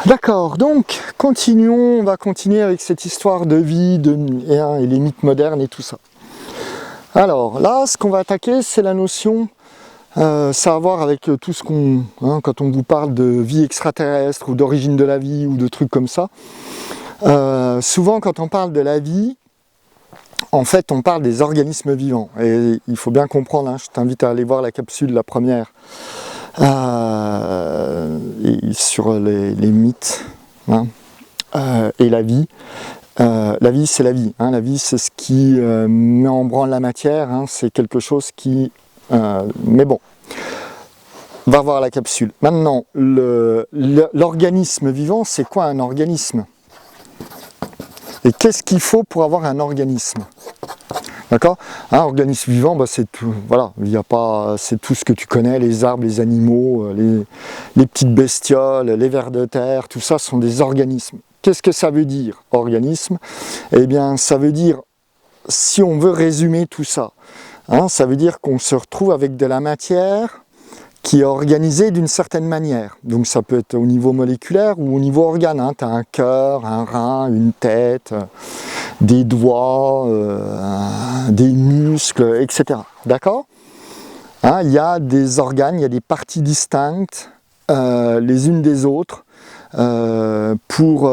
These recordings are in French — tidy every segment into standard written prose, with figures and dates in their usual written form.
D'accord, donc continuons, on va continuer avec cette histoire de vie et les mythes modernes et tout ça. Alors là, ce qu'on va attaquer, c'est la notion, ça a à voir avec tout ce qu'on, quand on vous parle de vie extraterrestre ou d'origine de la vie ou de trucs comme ça. Souvent quand on parle de la vie, en fait on parle des organismes vivants. Et il faut bien comprendre, je t'invite à aller voir la capsule, la première, sur les mythes et la vie. La vie, c'est la vie. La vie, c'est ce qui met en branle la matière. C'est quelque chose qui... mais bon, va voir la capsule. Maintenant, l'organisme vivant, c'est quoi un organisme? Et qu'est-ce qu'il faut pour avoir un organisme? D'accord? Un organisme vivant, c'est tout. Voilà, il y a pas, c'est tout ce que tu connais, les arbres, les animaux, les petites bestioles, les vers de terre, tout ça sont des organismes. Qu'est-ce que ça veut dire, organisme? Eh bien, ça veut dire, si on veut résumer tout ça, ça veut dire qu'on se retrouve avec de la matière qui est organisée d'une certaine manière. Donc ça peut être au niveau moléculaire ou au niveau organe. Tu as un cœur, un rein, une tête, des doigts, des muscles, etc. D'accord? Il y a des organes, il y a des parties distinctes les unes des autres. Pour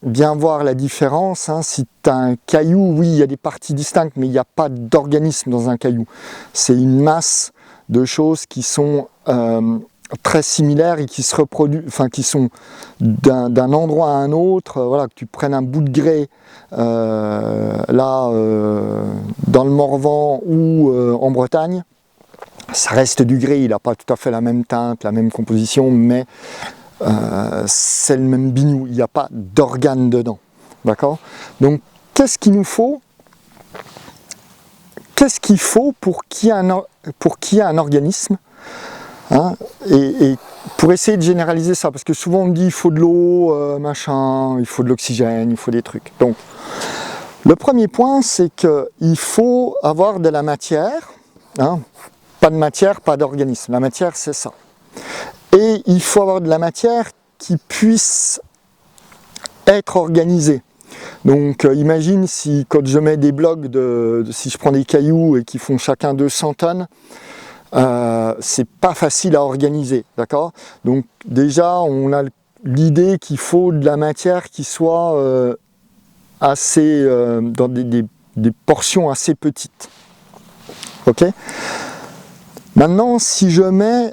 bien voir la différence, si tu as un caillou, oui, il y a des parties distinctes, mais il n'y a pas d'organisme dans un caillou. C'est une masse de choses qui sont très similaires et qui se reproduisent, enfin qui sont d'un endroit à un autre. Voilà, que tu prennes un bout de grès dans le Morvan ou en Bretagne, ça reste du grès, il n'a pas tout à fait la même teinte, la même composition, mais c'est le même bignou, il n'y a pas d'organes dedans. D'accord? Donc, qu'est-ce qu'il nous faut? Qu'est-ce qu'il faut pour qu'il y ait un organisme? Et pour essayer de généraliser ça, parce que souvent on me dit il faut de l'eau, machin, il faut de l'oxygène, il faut des trucs. Donc, le premier point, c'est qu'il faut avoir de la matière. Pas de matière, pas d'organisme. La matière, c'est ça. Et il faut avoir de la matière qui puisse être organisée. Donc imagine si quand je mets des blocs, si je prends des cailloux et qui font chacun 200 tonnes, c'est pas facile à organiser, d'accord? Donc déjà on a l'idée qu'il faut de la matière qui soit assez dans des portions assez petites. Ok? Maintenant si je mets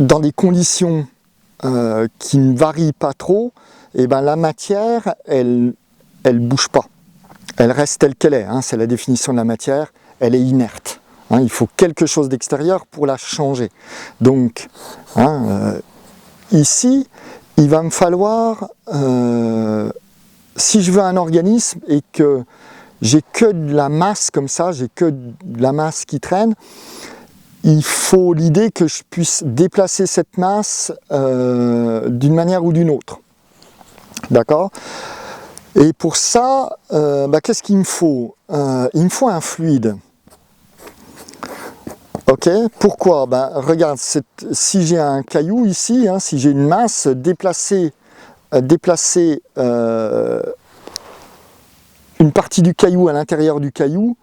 dans des conditions qui ne varient pas trop, et la matière, elle bouge pas. Elle reste telle qu'elle est. C'est la définition de la matière. Elle est inerte. Il faut quelque chose d'extérieur pour la changer. Donc, ici, il va me falloir, si je veux un organisme et que j'ai que de la masse comme ça, j'ai que de la masse qui traîne, il faut l'idée que je puisse déplacer cette masse d'une manière ou d'une autre. D'accord? Et pour ça, qu'est-ce qu'il me faut? Il me faut un fluide. Ok? Pourquoi? Regarde, si j'ai un caillou ici, si j'ai une masse, déplacer une partie du caillou à l'intérieur du caillou,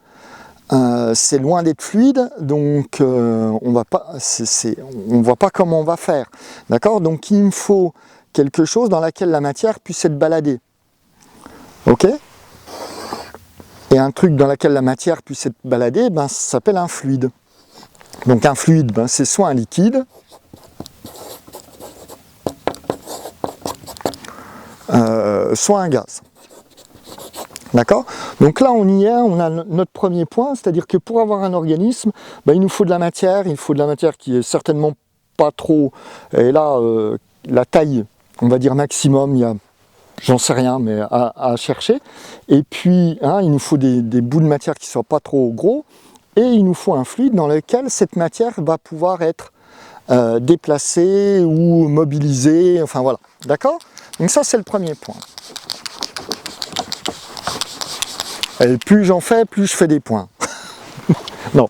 c'est loin d'être fluide, donc on ne voit pas comment on va faire. D'accord? Donc il me faut quelque chose dans laquelle la matière puisse être baladée. Ok? Et un truc dans lequel la matière puisse être baladée, ça s'appelle un fluide. Donc un fluide, c'est soit un liquide, soit un gaz. D'accord? Donc là on y est, on a notre premier point, c'est-à-dire que pour avoir un organisme, il nous faut de la matière, il faut de la matière qui est certainement pas trop, et là la taille, on va dire maximum, il y a, j'en sais rien, mais à chercher, et puis il nous faut des bouts de matière qui ne soient pas trop gros, et il nous faut un fluide dans lequel cette matière va pouvoir être déplacée ou mobilisée, enfin voilà, d'accord? Donc ça c'est le premier point. Et plus j'en fais, plus je fais des points. Non,